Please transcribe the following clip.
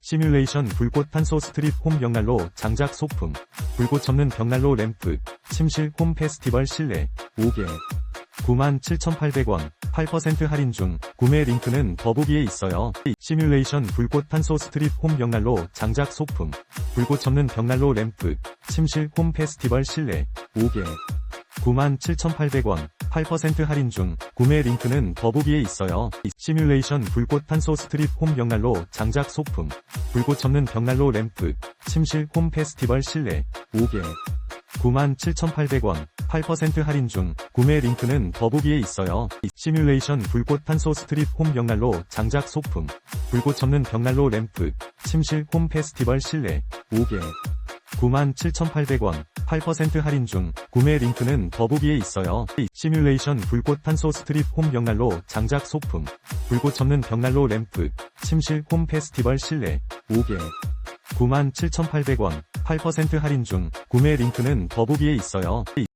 시뮬레이션 불꽃 탄소 스트립 홈 벽난로 장작 소품, 불꽃 접는 벽난로 램프, 침실 홈 페스티벌 실내, 5개. 97,800원, 8% 할인 중, 구매 링크는 더보기에 있어요. 시뮬레이션 불꽃 탄소 스트립 홈 벽난로 장작 소품, 불꽃 접는 벽난로 램프, 침실 홈 페스티벌 실내, 5개. 97,800원, 8% 할인 중, 구매 링크는 더보기에 있어요. 시뮬레이션 불꽃 탄소 스트립 홈 벽난로 장작 소품, 불꽃 접는 벽난로 램프, 침실 홈 페스티벌 실내, 5개. 97,800원, 8% 할인 중, 구매 링크는 더보기에 있어요. 시뮬레이션 불꽃 탄소 스트립 홈 벽난로 장작 소품, 불꽃 접는 벽난로 램프, 침실 홈 페스티벌 실내, 5개. 97,800원, 8% 할인 중, 구매 링크는 더보기에 있어요. 시뮬레이션 불꽃 탄소 스트립 홈 벽난로 장작 소품, 불꽃 접는 벽난로 램프, 침실 홈 페스티벌 실내, 5개. 97,800원, 8% 할인 중, 구매 링크는 더보기에 있어요.